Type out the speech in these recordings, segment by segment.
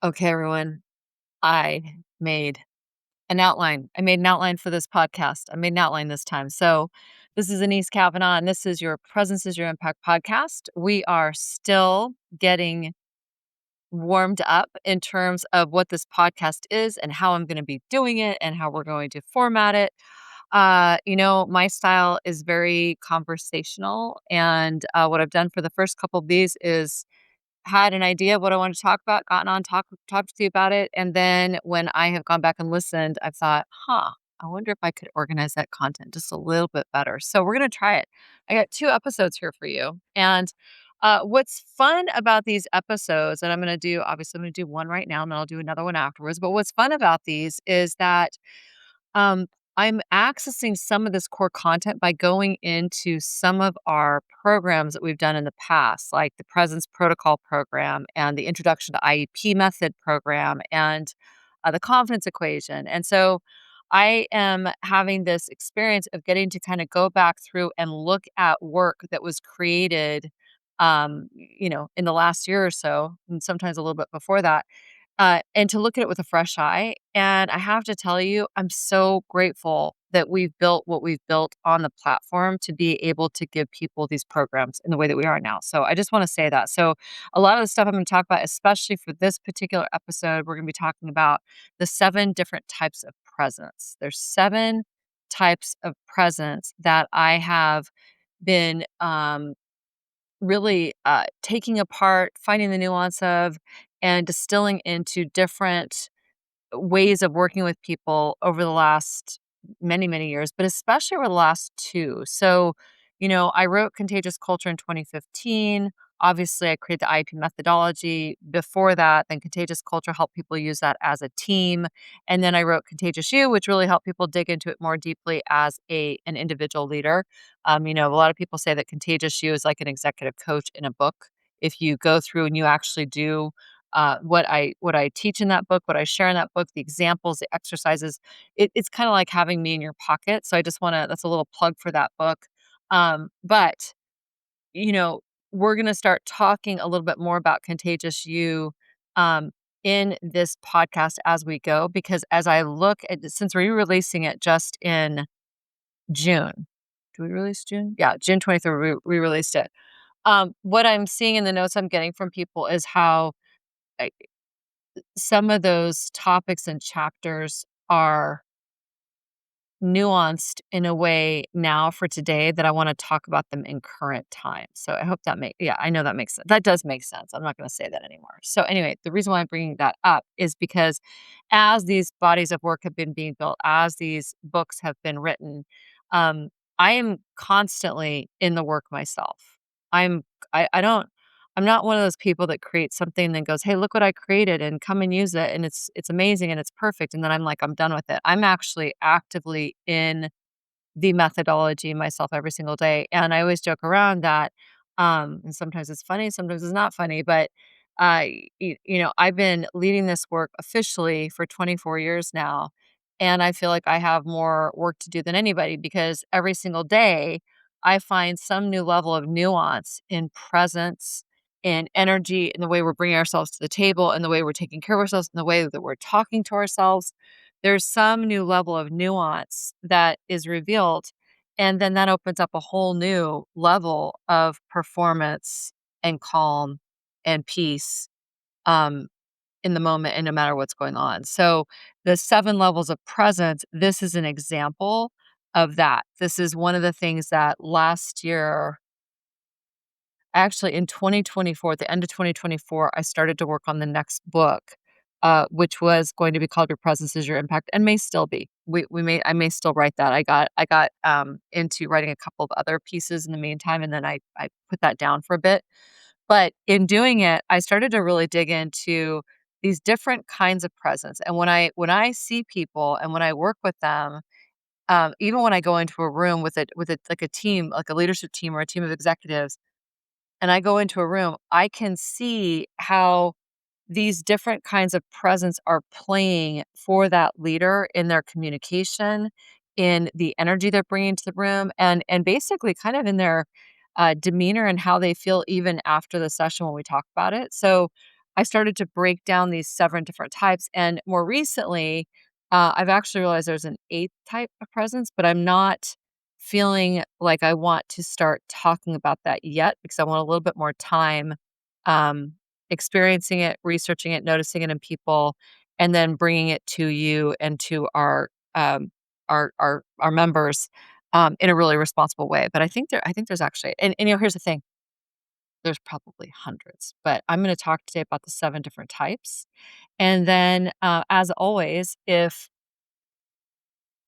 Okay, everyone. I made an outline. I made an outline for this podcast. I made an outline this time. So, this is Anese Cavanaugh, and this is your Presence is Your Impact podcast. We are still getting warmed up in terms of what this podcast is and how I'm going to be doing it and how we're going to format it. My style is very conversational, and what I've done for the first couple of these is had an idea of what I wanted to talk about, gotten on, talked to you about it, and then when I have gone back and listened, I've thought, "Huh, I wonder if I could organize that content just a little bit better." So we're gonna try it. I got 2 episodes here for you, and, what's fun about these episodes, and I'm gonna do one right now, and then I'll do another one afterwards, but what's fun about these is that um, I'm accessing some of this core content by going into some of our programs that we've done in the past, like the Presence Protocol program and the Introduction to IEP Method program and the Confidence Equation. And so I am having this experience of getting to kind of go back through and look at work that was created, in the last year or so, and sometimes a little bit before that, and to look at it with a fresh eye. And I have to tell you, I'm so grateful that we've built what we've built on the platform to be able to give people these programs in the way that we are now. So I just want to say that. So a lot of the stuff I'm going to talk about, especially for this particular episode, we're going to be talking about the 7 different types of presence. There's 7 types of presence that I have been really taking apart, finding the nuance of, and distilling into different ways of working with people over the last many, many years, but especially over the last 2. So, I wrote Contagious Culture in 2015. Obviously, I created the IEP methodology before that. Then Contagious Culture helped people use that as a team. And then I wrote Contagious You, which really helped people dig into it more deeply as an individual leader. A lot of people say that Contagious You is like an executive coach in a book. If you go through and you actually do what I teach in that book, what I share in that book, the examples, the exercises. It's kind of like having me in your pocket. So I just want to. That's a little plug for that book. But you know, we're going to start talking a little bit more about Contagious You um, in this podcast as we go, because as I look at since we're releasing it just in June. Do we release June? Yeah, June 23rd, we released it. What I'm seeing in the notes I'm getting from people is how some of those topics and chapters are nuanced in a way now for today that I wanna talk about them in current time. So I hope I know that makes sense. That does make sense. I'm not gonna say that anymore. So anyway, the reason why I'm bringing that up is because as these bodies of work have been being built, as these books have been written, um, I am constantly in the work myself. I'm I don't I'm not one of those people that creates something and then goes, "Hey, look what I created and come and use it and it's amazing and it's perfect." And then I'm like, "I'm done with it." I'm actually actively in the methodology myself every single day. And I always joke around that, and sometimes it's funny, sometimes it's not funny, but I've been leading this work officially for 24 years now. And I feel like I have more work to do than anybody because every single day I find some new level of nuance in presence, in energy, in the way we're bringing ourselves to the table, in the way we're taking care of ourselves, in the way that we're talking to ourselves. There's some new level of nuance that is revealed, and then that opens up a whole new level of performance and calm and peace, um, in the moment and no matter what's going on. So, the 7 levels of presence, this is an example of that. This is one of the things that last year actually, in 2024, at the end of 2024, I started to work on the next book, which was going to be called Your Presence is Your Impact and may still be. I may still write that. I got into writing a couple of other pieces in the meantime, and then I put that down for a bit. But in doing it, I started to really dig into these different kinds of presence. And when I see people and when I work with them, even when I go into a room with like a team, like a leadership team or a team of executives, and I go into a room, I can see how these different kinds of presence are playing for that leader in their communication, in the energy they're bringing to the room, and basically kind of in their demeanor and how they feel even after the session when we talk about it. So I started to break down these 7 different types, and more recently, I've actually realized there's an 8th type of presence, but I'm not feeling like I want to start talking about that yet because I want a little bit more time, um, experiencing it, researching it, noticing it in people, and then bringing it to you and to our members, in a really responsible way. But I think there's actually, here's the thing, there's probably hundreds, but I'm gonna talk today about the 7 different types. And then, as always, if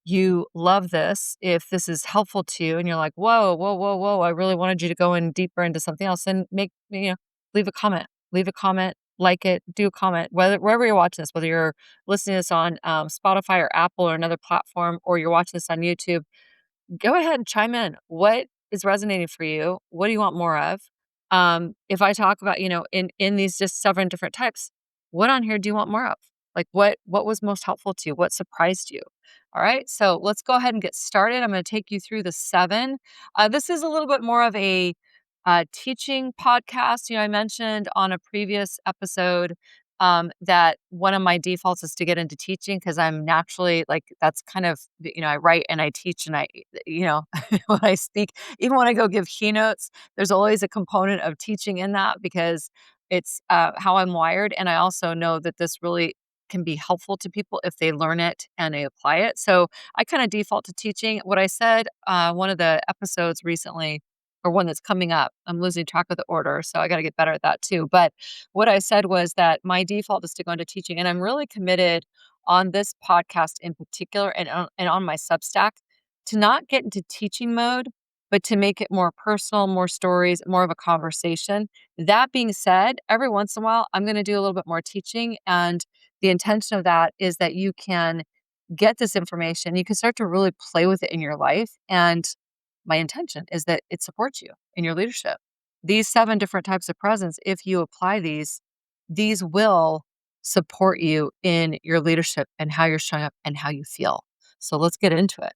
you love this, if this is helpful to you and you're like, "Whoa, whoa, whoa, whoa, I really wanted you to go in deeper into something else," then leave a comment. Leave a comment, like it, do a comment, whether wherever you're watching this, whether you're listening to this on, Spotify or Apple or another platform, or you're watching this on YouTube, go ahead and chime in. What is resonating for you? What do you want more of? If I talk about, in these just 7 different types, what on here do you want more of? Like what was most helpful to you? What surprised you? All right. So let's go ahead and get started. I'm going to take you through the 7. This is a little bit more of a teaching podcast. I mentioned on a previous episode that one of my defaults is to get into teaching because I'm naturally like that's kind of I write and I teach and I when I speak, even when I go give keynotes, there's always a component of teaching in that because it's how I'm wired, and I also know that this really can be helpful to people if they learn it and they apply it. So I kind of default to teaching. What I said one of the episodes recently, or one that's coming up. I'm losing track of the order, so I got to get better at that too. But what I said was that my default is to go into teaching, and I'm really committed on this podcast in particular, and on my Substack, to not get into teaching mode, but to make it more personal, more stories, more of a conversation. That being said, every once in a while, I'm going to do a little bit more teaching, and the intention of that is that you can get this information, you can start to really play with it in your life, and my intention is that it supports you in your leadership. These 7 different types of presence, if you apply these will support you in your leadership and how you're showing up and how you feel. So let's get into it.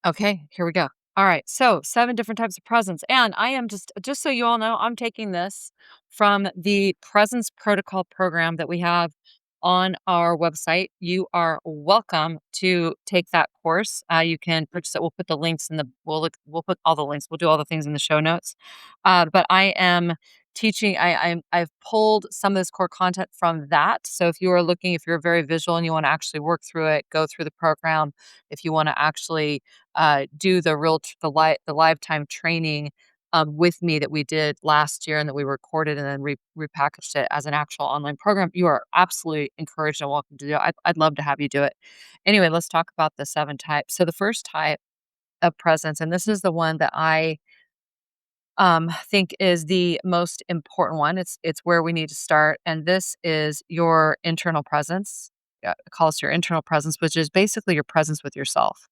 Okay, here we go. All right. So, 7 different types of presence. And I am just so you all know, I'm taking this from the Presence Protocol program that we have on our website. You are welcome to take that course. You can purchase it. We'll put the links in the we'll put all the links. We'll do all the things in the show notes. But I am teaching I've pulled some of this core content from that. So if you are looking, if you're very visual and you want to actually work through it, go through the program, if you want to actually do the lifetime training with me that we did last year and that we recorded and then repackaged it as an actual online program, you are absolutely encouraged and welcome to do it. I'd love to have you do it. Anyway, let's talk about the 7 types. So the first type of presence, and this is the one that I think is the most important one. It's where we need to start, and this is your internal presence. Yeah, it calls your internal presence, which is basically your presence with yourself.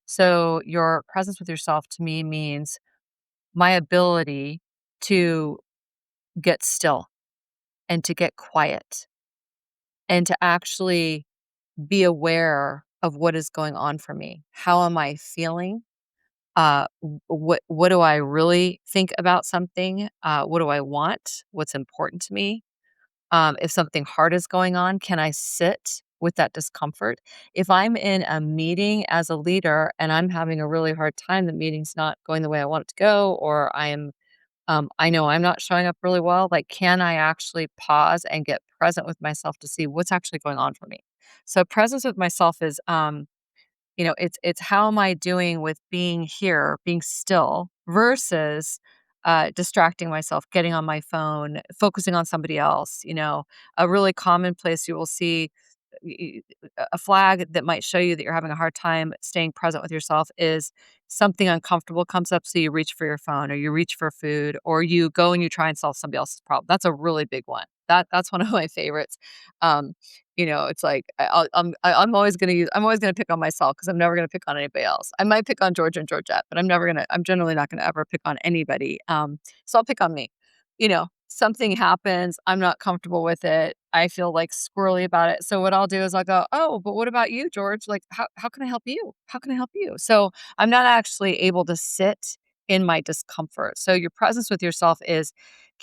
So your presence with yourself to me means my ability to get still and to get quiet and to actually be aware of what is going on for me. How am I feeling? What do I really think about something? What do I want? What's important to me? If something hard is going on, can I sit with that discomfort? If I'm in a meeting as a leader and I'm having a really hard time, the meeting's not going the way I want it to go, or I know I'm not showing up really well, like, can I actually pause and get present with myself to see what's actually going on for me? So presence with myself is, it's how am I doing with being here, being still versus distracting myself, getting on my phone, focusing on somebody else. A really common place you will see y- a flag that might show you that you're having a hard time staying present with yourself is something uncomfortable comes up. So you reach for your phone or you reach for food or you go and you try and solve somebody else's problem. That's a really big one. That's one of my favorites. Um, it's like I'm always going to I'm always going to pick on myself because I'm never going to pick on anybody else. I might pick on George and Georgette, but I'm generally not going to ever pick on anybody. So I'll pick on me. Something happens, I'm not comfortable with it. I feel like squirrely about it. So what I'll do is I'll go, "Oh, but what about you, George? Like, how can I help you? How can I help you?" So I'm not actually able to sit in my discomfort. So your presence with yourself is,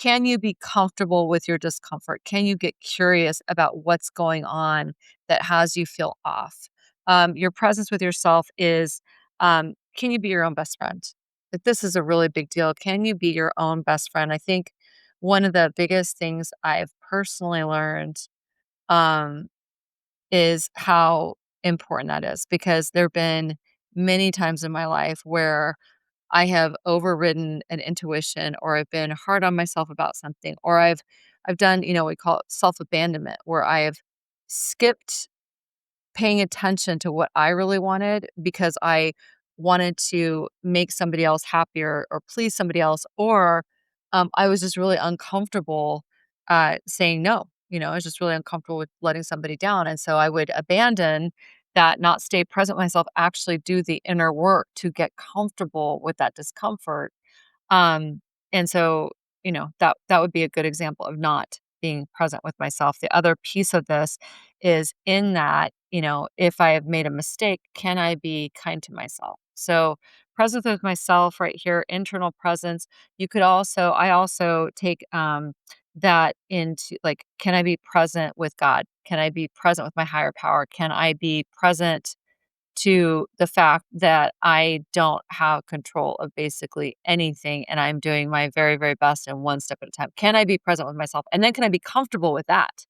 Can you be comfortable with your discomfort? Can you get curious about what's going on that has you feel off? Your presence with yourself is, can you be your own best friend? Like, this is a really big deal. Can you be your own best friend? I think one of the biggest things I've personally learned, um, is how important that is, because there have been many times in my life where I have overridden an intuition, or I've been hard on myself about something, or I've done, we call it self-abandonment, where I have skipped paying attention to what I really wanted because I wanted to make somebody else happier or please somebody else, or I was just really uncomfortable saying no. I was just really uncomfortable with letting somebody down. And so I would abandon that, not stay present with myself, actually do the inner work to get comfortable with that discomfort. um, and so, that would be a good example of not being present with myself. The other piece of this is in that, if I have made a mistake, can I be kind to myself? So, presence with myself right here, internal presence. I also take that into, like, can I be present with God? Can I be present with my higher power? Can I be present to the fact that I don't have control of basically anything, and I'm doing my very, very best and one step at a time? Can I be present with myself? And then can I be comfortable with that?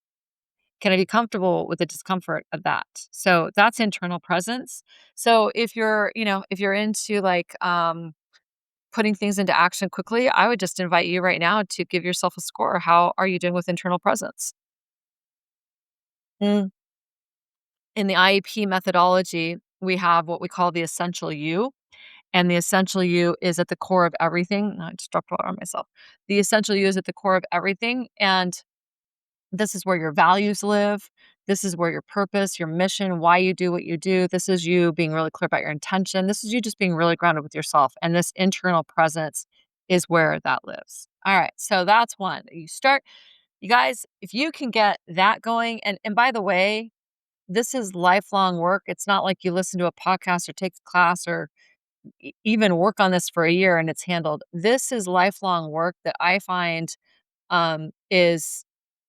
Can I be comfortable with the discomfort of that? So that's internal presence. So if you're into, like, putting things into action quickly, I would just invite you right now to give yourself a score. How are you doing with internal presence? Mm. In the IEP methodology, we have what we call the essential you. And the essential you is at the core of everything. No, I just dropped water on myself. The essential you is at the core of everything. And this is where your values live. This is where your purpose, your mission, why you do what you do. This is you being really clear about your intention. This is you just being really grounded with yourself. And this internal presence is where that lives. All right. So that's one. You guys, if you can get that going, and by the way, this is lifelong work. It's not like you listen to a podcast or take a class or even work on this for a year and it's handled. This is lifelong work that I find is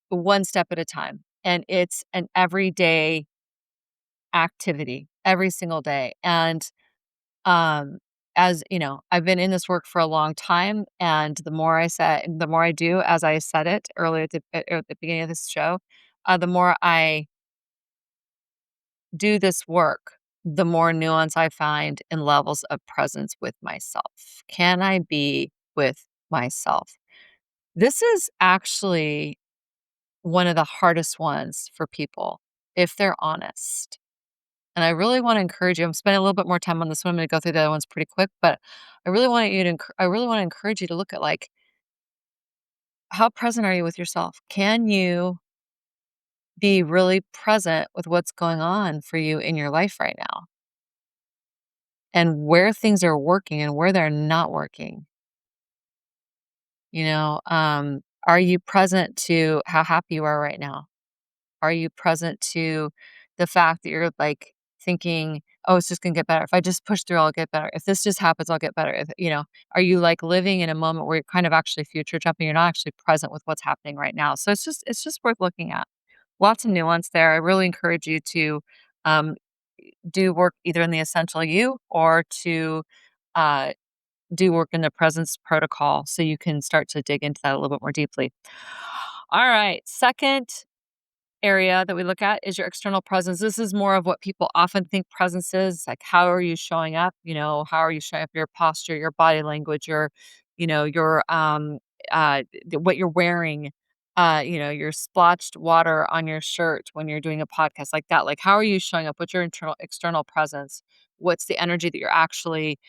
one step at a time. And it's an everyday activity every single day. And um, as you know, I've been in this work for a long time. And the more I do, as I said it earlier at the beginning of this show, the more I do this work, the more nuance I find in levels of presence with myself. Can I be with myself? This is actually one of the hardest ones for people if they're honest. And I really want to encourage you. I'm spending a little bit more time on this one. I'm going to go through the other ones pretty quick, but I really want to encourage you to look at, like, how present are you with yourself? Can you be really present with what's going on for you in your life right now, and where things are working and where they're not working? Are you present to how happy you are right now? Are you present to the fact that you're, like, thinking, "Oh, it's just gonna get better. If I just push through, I'll get better. If this just happens, I'll get better." Are you, like, living in a moment where you're kind of actually future jumping? You're not actually present with what's happening right now. So it's just worth looking at. Lots of nuance there. I really encourage you to, um, do work either in the essential you, or to, uh, do work in the presence protocol so you can start to dig into that a little bit more deeply. All right. Second area that we look at is your external presence. This is more of what people often think presence is. Like, how are you showing up? How are you showing up? Your posture, your body language, your what you're wearing, your splotched water on your shirt when you're doing a podcast like that. Like, how are you showing up? What's your internal external presence? What's the energy that you're actually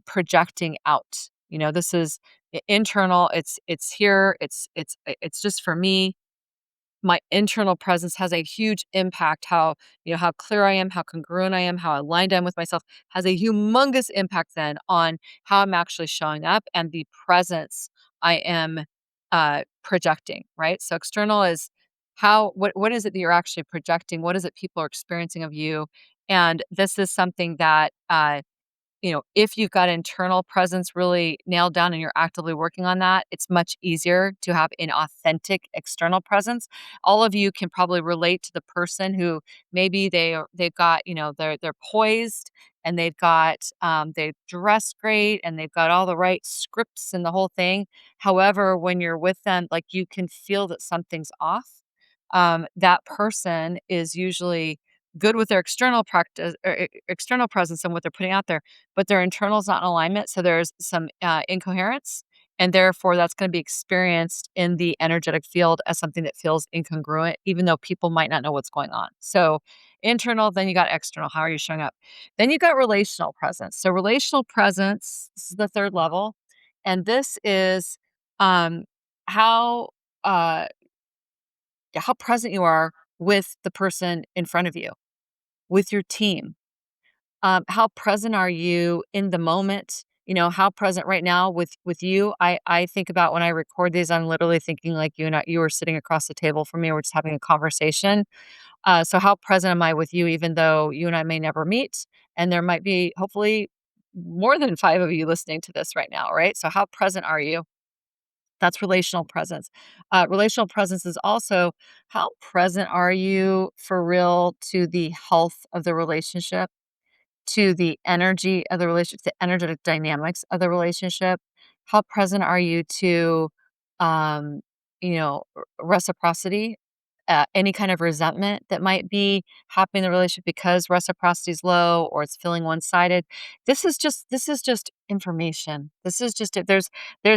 projecting out? This is internal. It's here. It's just for me. My internal presence has a huge impact. How clear I am, how congruent I am, how aligned I am with myself has a humongous impact then on how I'm actually showing up and the presence I am projecting, right? So external is what is it that you're actually projecting? What is it people are experiencing of you? And this is something that if you've got internal presence really nailed down and you're actively working on that, it's much easier to have an authentic external presence. All of you can probably relate to the person who maybe they've got, they're poised and they dress great and they've got all the right scripts and the whole thing. However, when you're with them, like you can feel that something's off. That person is usually good with their external practice or external presence and what they're putting out there, but their internal is not in alignment. So there's some incoherence, and therefore that's going to be experienced in the energetic field as something that feels incongruent, even though people might not know what's going on. So internal, then you got external. How are you showing up? Then you got relational presence. So relational presence, this is the third level, and this is um, how. Uh, how present you are with the person in front of you, with your team. How present are you in the moment? How present right now with you? I think about when I record these, I'm literally thinking like you were sitting across the table from me. We're just having a conversation. So how present am I with you, even though you and I may never meet, and there might be hopefully more than 5 of you listening to this right now, right? So how present are you? That's relational presence. Relational presence is also how present are you for real to the health of the relationship, to the energy of the relationship, the energetic dynamics of the relationship. How present are you to, um, reciprocity, any kind of resentment that might be happening in the relationship because reciprocity is low or it's feeling one-sided. This is just information. This is just it. There's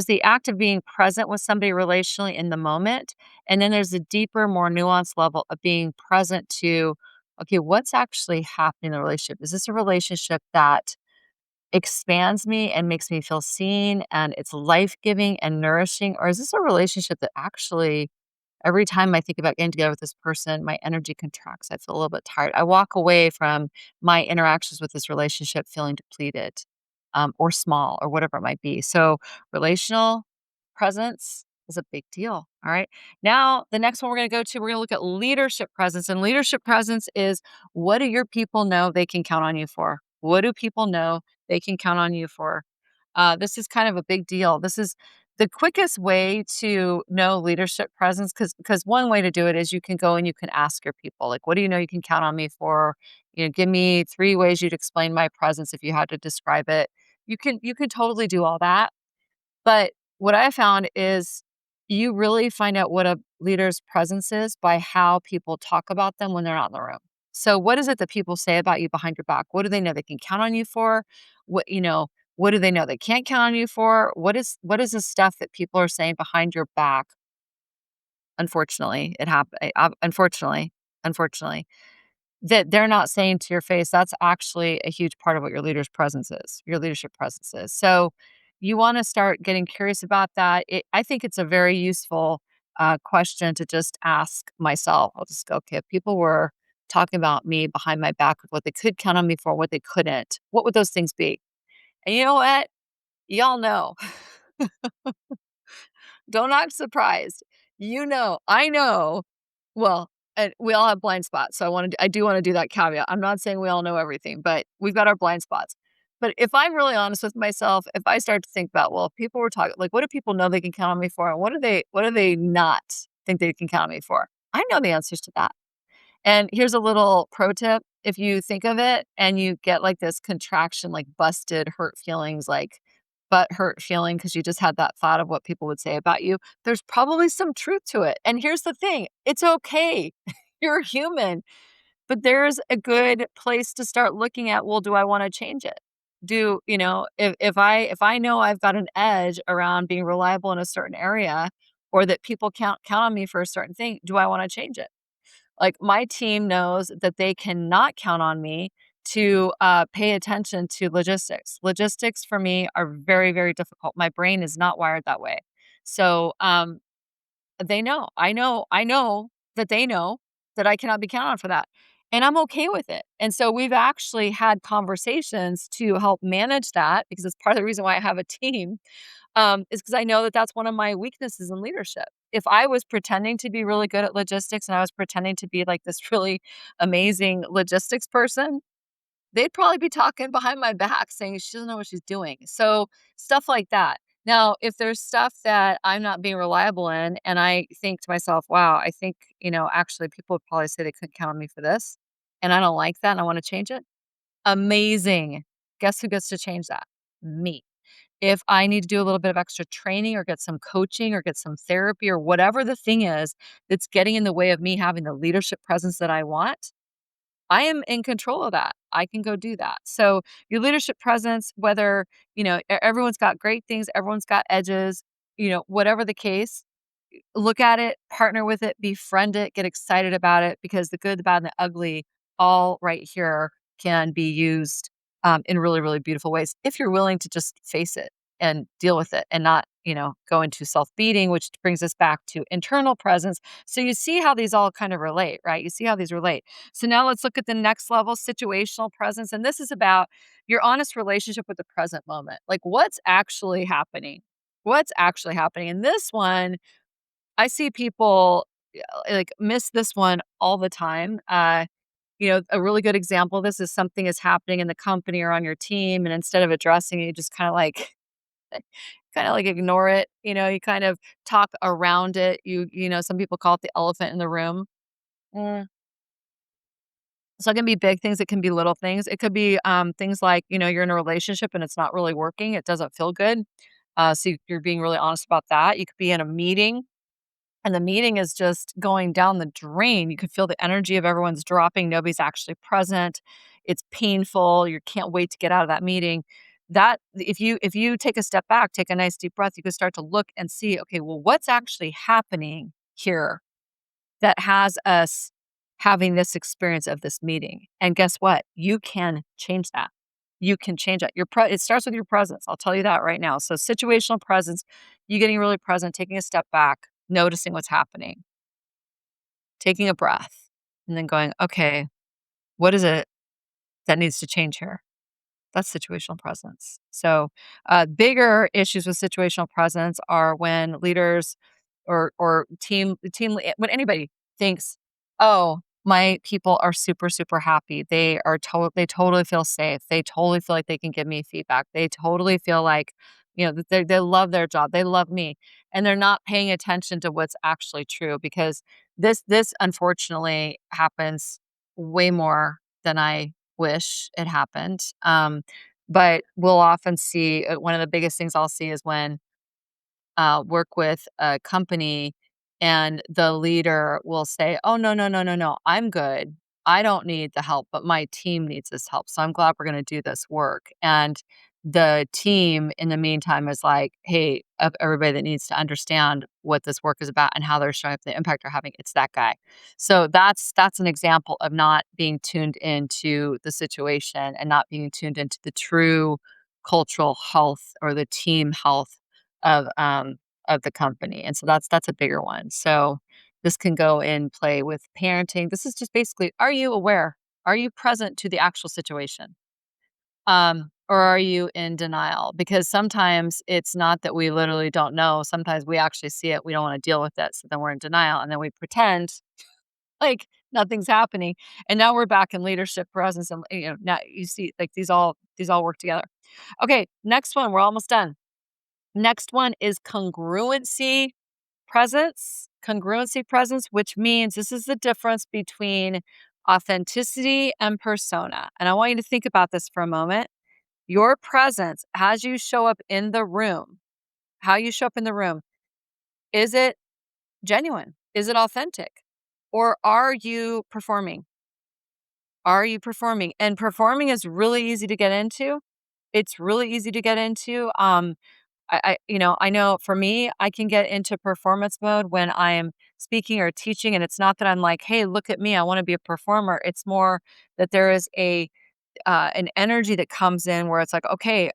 the act of being present with somebody relationally in the moment, and then there's a deeper, more nuanced level of being present to, okay, what's actually happening in the relationship? Is this a relationship that expands me and makes me feel seen and it's life-giving and nourishing? Or is this a relationship that actually every time I think about getting together with this person, my energy contracts. I feel a little bit tired. I walk away from my interactions with this relationship feeling depleted, or small, or whatever it might be. So, relational presence is a big deal. All right. Now, the next one we're going to go to, we're going to look at leadership presence. And leadership presence is, what do your people know they can count on you for? What do people know they can count on you for? This is kind of a big deal. This is the quickest way to know leadership presence, because one way to do it is you can go and you can ask your people, like, what do you know you can count on me for? Give me 3 ways you'd explain my presence if you had to describe it. You can totally do all that. But what I found is you really find out what a leader's presence is by how people talk about them when they're not in the room. So what is it that people say about you behind your back? What do they know they can count on you for? What do they know they can't count on you for? What is the stuff that people are saying behind your back? Unfortunately, it happened. Unfortunately, that they're not saying to your face, that's actually a huge part of what your leader's presence is, your leadership presence is. So you want to start getting curious about that. I think it's a very useful question to just ask myself. I'll just go, okay, if people were talking about me behind my back, what they could count on me for, what they couldn't, what would those things be? And you know what? Y'all know. Don't act surprised. I know. Well, and we all have blind spots, so I do wanna do that caveat. I'm not saying we all know everything, but we've got our blind spots. But if I'm really honest with myself, if I start to think about, well, if people were talking like, what do people know they can count on me for, and what do they not think they can count on me for? I know the answers to that. And here's a little pro tip. If you think of it and you get like this contraction, like busted hurt feelings, like butt hurt feeling because you just had that thought of what people would say about you, there's probably some truth to it. And here's the thing, it's okay. You're human, but there's a good place to start looking at, well, do I want to change it? If I know I've got an edge around being reliable in a certain area, or that people count on me for a certain thing, do I want to change it? Like, my team knows that they cannot count on me to, pay attention to logistics. Logistics for me are very, very difficult. My brain is not wired that way. So, they know. I know that they know that I cannot be counted on for that, and I'm okay with it. And so we've actually had conversations to help manage that, because it's part of the reason why I have a team, is because I know that that's one of my weaknesses in leadership. If I was pretending to be really good at logistics and I was pretending to be like this really amazing logistics person, they'd probably be talking behind my back saying she doesn't know what she's doing. So stuff like that. Now, if there's stuff that I'm not being reliable in and I think to myself, wow, I think, actually people would probably say they couldn't count on me for this. And I don't like that and I want to change it. Amazing. Guess who gets to change that? Me. If I need to do a little bit of extra training or get some coaching or get some therapy or whatever the thing is that's getting in the way of me having the leadership presence that I want, I am in control of that. I can go do that. So your leadership presence, whether, everyone's got great things, everyone's got edges, whatever the case, look at it, partner with it, befriend it, get excited about it because the good, the bad, and the ugly all right here can be used in really, really beautiful ways if you're willing to just face it and deal with it and not, go into self beating, which brings us back to internal presence. So you see how these all kind of relate, right? You see how these relate. So now let's look at the next level situational presence. And this is about your honest relationship with the present moment. Like what's actually happening? What's actually happening? And this one, I see people, like, miss this one all the time. A really good example of this is something is happening in the company or on your team, and instead of addressing it, you just kinda, like kinda, like, ignore it, you kind of talk around it. Some people call it the elephant in the room. Mm. So it can be big things, it can be little things. It could be, things like, you're in a relationship and it's not really working, it doesn't feel good. So you're being really honest about that. You could be in a meeting and the meeting is just going down the drain. You could feel the energy of everyone's dropping. Nobody's actually present. It's painful. You can't wait to get out of that meeting. That if you take a step back, take a nice deep breath, you can start to look and see, okay, well, what's actually happening here that has us having this experience of this meeting? And guess what? You can change that. You can change that. It starts with your presence. I'll tell you that right now. So situational presence, you getting really present, taking a step back, noticing what's happening, taking a breath, and then going, okay, what is it that needs to change here? That's situational presence. So, bigger issues with situational presence are when leaders or when anybody thinks, "Oh, my people are super, super happy. They totally feel safe. They totally feel like they can give me feedback. They totally feel like, that they love their job. They love me." And they're not paying attention to what's actually true because this unfortunately happens way more than I wish it happened. But we'll often see one of the biggest things I'll see is when work with a company and the leader will say, "Oh, no, no, no, no, no, I'm good. I don't need the help, but my team needs this help. So I'm glad we're going to do this work." And the team in the meantime is like, "Hey, of everybody that needs to understand what this work is about and how they're showing up, the impact they're having, it's that guy." So that's an example of not being tuned into the situation and not being tuned into the true cultural health or the team health of, of the company, and so that's a bigger one. So, this can go in play with parenting. This is just basically, are you aware? Are you present to the actual situation? Or are you in denial? Because sometimes it's not that we literally don't know, sometimes we actually see it, we don't wanna deal with it, so then we're in denial, and then we pretend like nothing's happening, and now we're back in leadership presence and, now you see, like, these all work together. Okay, next one, we're almost done. Next one is congruency presence, which means this is the difference between authenticity and persona. And I want you to think about this for a moment. Your presence, as you show up in the room, how you show up in the room, is it genuine? Is it authentic? Or are you performing? Are you performing? And performing is really easy to get into. It's really easy to get into. I know for me, I can get into performance mode when I am speaking or teaching, and it's not that I'm like, "Hey, look at me, I wanna be a performer." It's more that there is an energy that comes in where it's like, "Okay,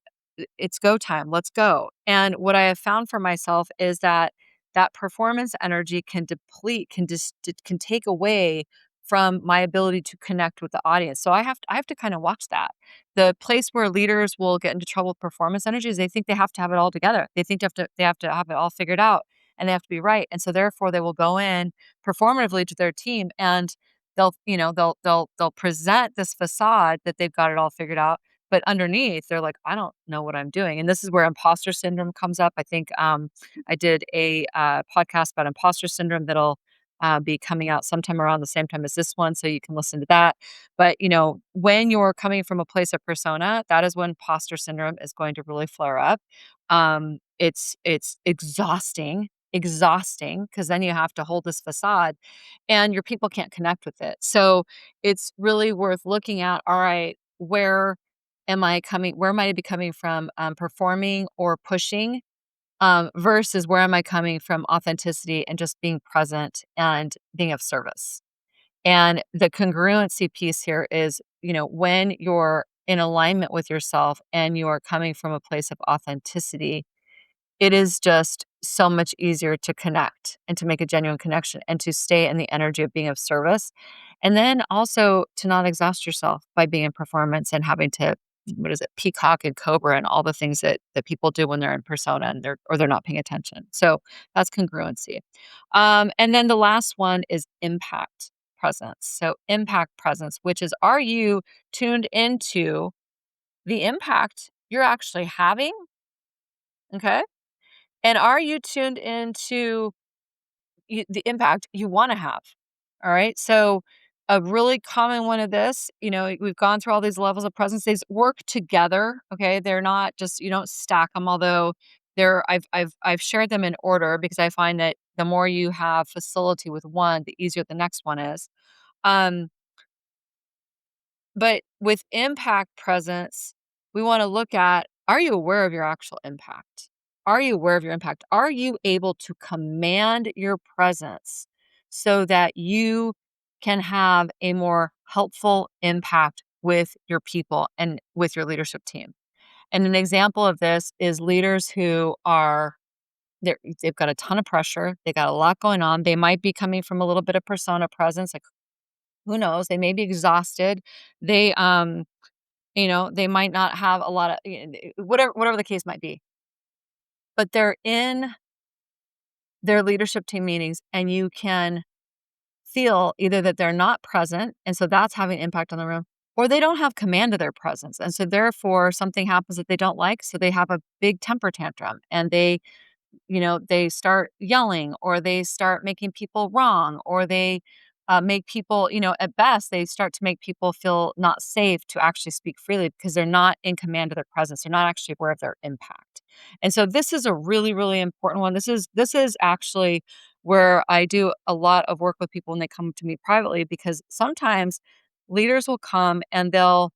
it's go time, let's go." And what I have found for myself is that that performance energy can deplete, can take away from my ability to connect with the audience. So I have to kind of watch that. The place where leaders will get into trouble with performance energy is they think they have to have it all together. They think they have to have it all figured out and they have to be right. And so therefore they will go in performatively to their team and they'll present this facade that they've got it all figured out, but underneath they're like, I don't know what I'm doing. And this is where imposter syndrome comes up. I think I did a podcast about imposter syndrome that'll be coming out sometime around the same time as this one, so you can listen to that. But when you're coming from a place of persona, that is when imposter syndrome is going to really flare up. It's exhausting because then you have to hold this facade and your people can't connect with it. So it's really worth looking at, all right, where am I be coming from, performing or pushing, versus where am I coming from authenticity and just being present and being of service. And the congruency piece here is, when you're in alignment with yourself and you're coming from a place of authenticity, it is just so much easier to connect and to make a genuine connection and to stay in the energy of being of service. And then also to not exhaust yourself by being in performance and having to, what is it, peacock and cobra and all the things that people do when they're in persona and they're not paying attention. So that's congruency. And then the last one is impact presence. So impact presence, which is, are you tuned into the impact you're actually having? Okay. And are you tuned into the impact you want to have? All right. So, a really common one of this, we've gone through all these levels of presence. These work together. Okay. They're not just, you don't stack them, although I've shared them in order because I find that the more you have facility with one, the easier the next one is. Um, But with impact presence, we want to look at, are you aware of your actual impact? Are you aware of your impact? Are you able to command your presence so that you can have a more helpful impact with your people and with your leadership team? And an example of this is leaders who they've got a ton of pressure, they got a lot going on. They might be coming from a little bit of persona presence, like who knows, they may be exhausted. They they might not have a lot of whatever the case might be, but they're in their leadership team meetings and you can feel either that they're not present, and so that's having impact on the room, or they don't have command of their presence. And so therefore something happens that they don't like, so they have a big temper tantrum and they start yelling or they start making people wrong or they make people, at best, they start to make people feel not safe to actually speak freely because they're not in command of their presence. They're not actually aware of their impact. And so this is a really, really important one. This is actually where I do a lot of work with people when they come to me privately, because sometimes leaders will come and they'll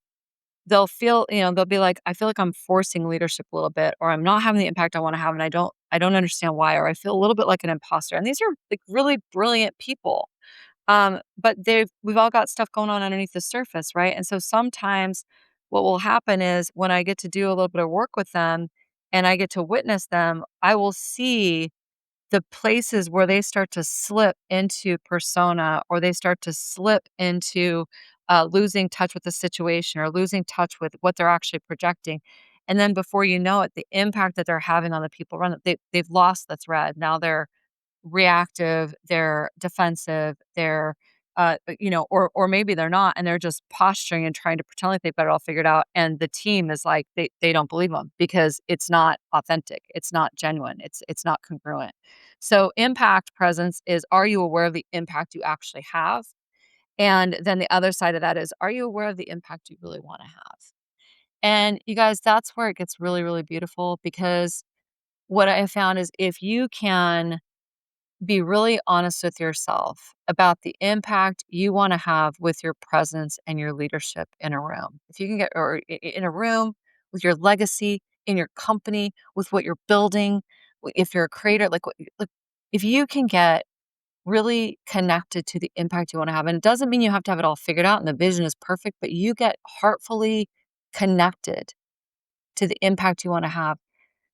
feel, they'll be like, I feel like I'm forcing leadership a little bit, or I'm not having the impact I want to have, and I don't understand why, or I feel a little bit like an imposter. And these are like really brilliant people. But we've all got stuff going on underneath the surface, right? And so sometimes what will happen is when I get to do a little bit of work with them and I get to witness them, I will see the places where they start to slip into persona, or they start to slip into losing touch with the situation or losing touch with what they're actually projecting. And then before you know it, the impact that they're having on the people around them, they've lost the thread. Now they're reactive, they're defensive, or maybe they're not, and they're just posturing and trying to pretend like they've got it all figured out. And the team is like, they don't believe them because it's not authentic, it's not genuine, it's not congruent. So impact presence is, are you aware of the impact you actually have? And then the other side of that is, are you aware of the impact you really want to have? And you guys, that's where it gets really, really beautiful, because what I have found is if you can be really honest with yourself about the impact you want to have with your presence and your leadership in a room. If you can get, or in a room, with your legacy, in your company, with what you're building, if you're a creator, like if you can get really connected to the impact you want to have, and it doesn't mean you have to have it all figured out and the vision is perfect, but you get heartfully connected to the impact you want to have,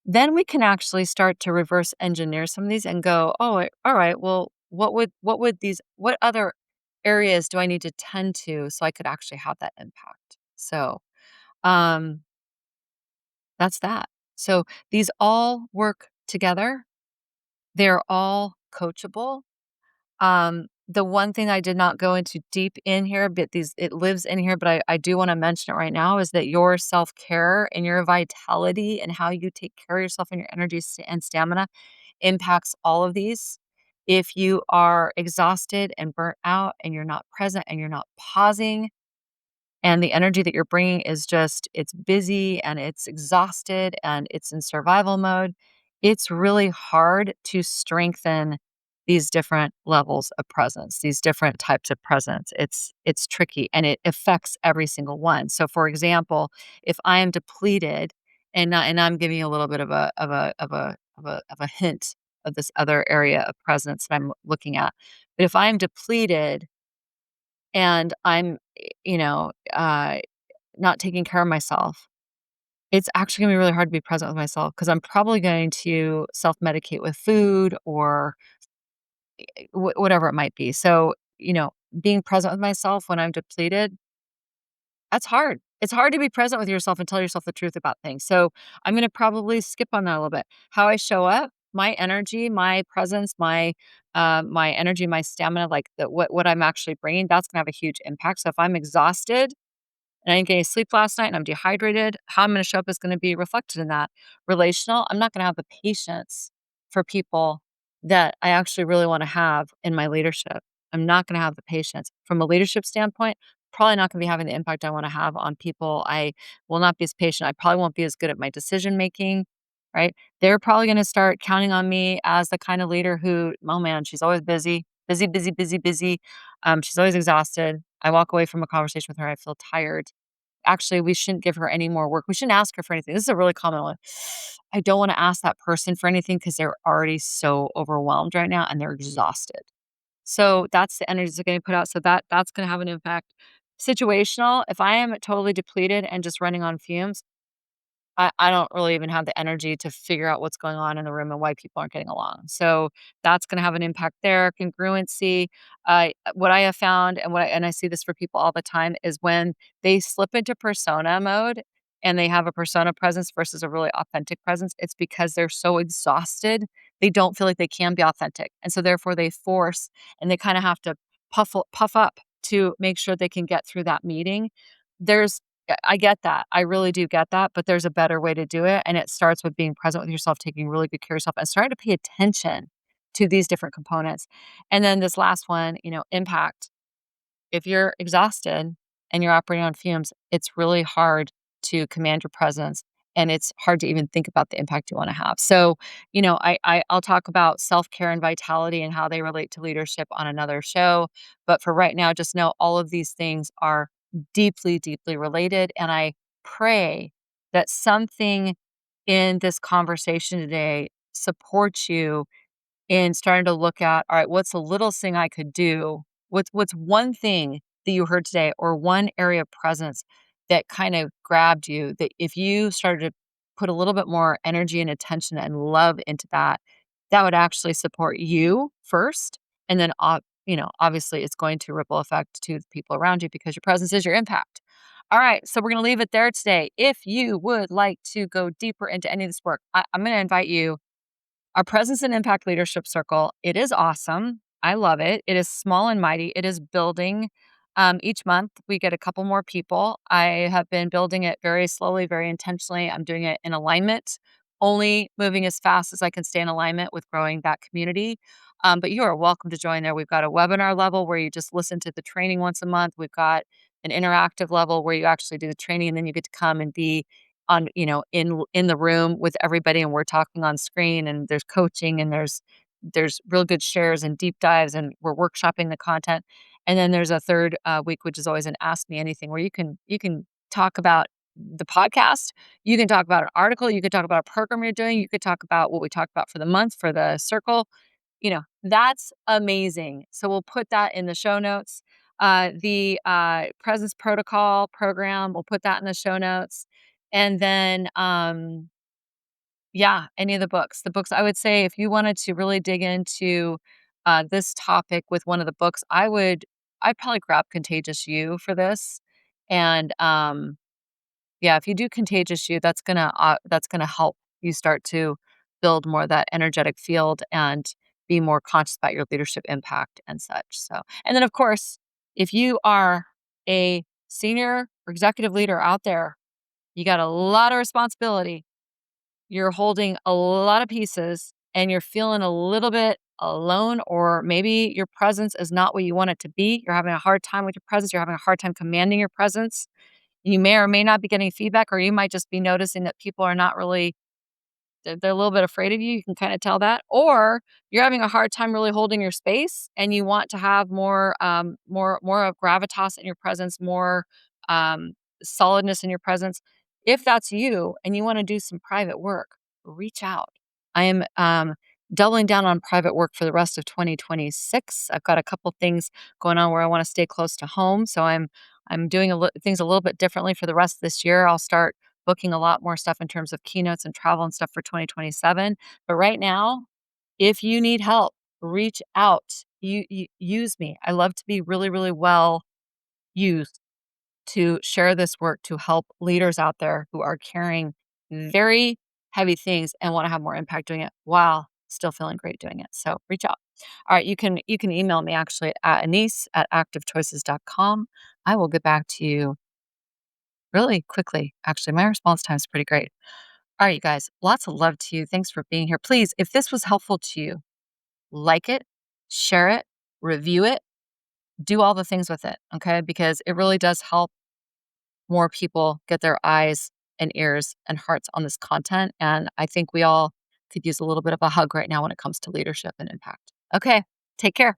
then we can actually start to reverse engineer some of these and go, "Oh, all right, well, what other areas do I need to tend to so I could actually have that impact?" So, um, that's that. So these all work together. They're all coachable. the one thing I did not go into deep in here, but these it lives in here, but I do wanna mention it right now, is that your self-care and your vitality and how you take care of yourself and your energy and stamina impacts all of these. If you are exhausted and burnt out and you're not present and you're not pausing, and the energy that you're bringing is just it's busy and it's exhausted and it's in survival mode, it's really hard to strengthen these different levels of presence, these different types of presence. It's tricky and it affects every single one. So for example, if I am depleted and I'm giving you a little bit of a hint of this other area of presence that I'm looking at. But if I'm depleted and I'm, not taking care of myself, it's actually gonna be really hard to be present with myself because 'cause I'm probably going to self-medicate with food or whatever it might be. So, being present with myself when I'm depleted, that's hard. It's hard to be present with yourself and tell yourself the truth about things. So, I'm gonna probably skip on that a little bit. How I show up, my energy, my presence, my energy, my stamina, like, what I'm actually bringing, that's gonna have a huge impact. So, if I'm exhausted and I didn't get any sleep last night and I'm dehydrated, how I'm gonna show up is gonna be reflected in that. Relational, I'm not gonna have the patience for people that I actually really wanna have in my leadership. I'm not gonna have the patience. From a leadership standpoint, probably not gonna be having the impact I wanna have on people. I will not be as patient. I probably won't be as good at my decision making, right? They're probably gonna start counting on me as the kind of leader who, oh man, she's always busy, busy, busy, busy, busy. She's always exhausted. I walk away from a conversation with her, I feel tired. Actually, we shouldn't give her any more work. We shouldn't ask her for anything. This is a really common one. I don't wanna ask that person for anything because 'cause they're already so overwhelmed right now and they're exhausted. So, that's the energy that's getting put out, so that's gonna have an impact. Situational, if I am totally depleted and just running on fumes, I don't really even have the energy to figure out what's going on in the room and why people aren't getting along. So that's gonna have an impact there. Congruency, what I have found and I see this for people all the time is when they slip into persona mode and they have a persona presence versus a really authentic presence, it's because they're so exhausted, they don't feel like they can be authentic. And so therefore they force and they kinda have to puff up to make sure they can get through that meeting. There's I get that. I really do get that, but there's a better way to do it, and it starts with being present with yourself, taking really good care of yourself, and starting to pay attention to these different components. And then this last one, impact. If you're exhausted and you're operating on fumes, it's really hard to command your presence, and it's hard to even think about the impact you wanna have. So, I'll talk about self-care and vitality and how they relate to leadership on another show, but for right now, just know all of these things are deeply, deeply related, and I pray that something in this conversation today supports you and starting to look at, all right, what's the littlest thing I could do? What's one thing that you heard today or one area of presence that kind of grabbed you that if you started to put a little bit more energy and attention and love into that, that would actually support you first. And then, obviously it's going to ripple effect to the people around you because your presence is your impact. All right. So we're going to leave it there today. If you would like to go deeper into any of this work, I'm going to invite you our Presence and Impact Leadership Circle, it is awesome. I love it. It is small and mighty. It is building. Each month, we get a couple more people. I have been building it very slowly, very intentionally. I'm doing it in alignment, only moving as fast as I can stay in alignment with growing that community. But you are welcome to join there. We've got a webinar level where you just listen to the training once a month. We've got an interactive level where you actually do the training and then you get to come and be on in the room with everybody and we're talking on screen and there's coaching and there's real good shares and deep dives and we're workshopping the content. And then there's a third week which is always an ask me anything where you can talk about the podcast, you can talk about an article, you could talk about a program you're doing, you could talk about what we talked about for the month for the circle. That's amazing. So we'll put that in the show notes. The presence protocol program, we'll put that in the show notes. And then, yeah, any of the books. The books, I would say if you wanted to really dig into this topic with one of the books, I'd probably grab Contagious You for this. And yeah, if you do Contagious You, that's gonna help you start to build more of that energetic field and be more conscious about your leadership impact and such. So, and then of course, if you are a senior or executive leader out there, you got a lot of responsibility. You're holding a lot of pieces and you're feeling a little bit alone, or maybe your presence is not what you want it to be. You're having a hard time with your presence. You're having a hard time commanding your presence. You may or may not be getting feedback, or you might just be noticing that people are not really they're a little bit afraid of you. You can kind of tell that. Or you're having a hard time really holding your space and you want to have more of gravitas in your presence, more um, solidness in your presence. If that's you and you want to do some private work, reach out. I am doubling down on private work for the rest of 2026. I've got a couple things going on where I want to stay close to home, so I'm doing things a little bit differently for the rest of this year. I'll start booking a lot more stuff in terms of keynotes and travel and stuff for 2027. But right now, if you need help, reach out. You use me. I love to be really, really well used to share this work to help leaders out there who are carrying very heavy things and want to have more impact doing it while still feeling great doing it. So reach out. All right, you can email me actually at anese@activechoices.com. I will get back to you really quickly. Actually, my response time is pretty great. All right, you guys, lots of love to you. Thanks for being here. Please, if this was helpful to you, like it, share it, review it, do all the things with it, okay? Because it really does help more people get their eyes and ears and hearts on this content. And I think we all could use a little bit of a hug right now when it comes to leadership and impact. Okay, take care.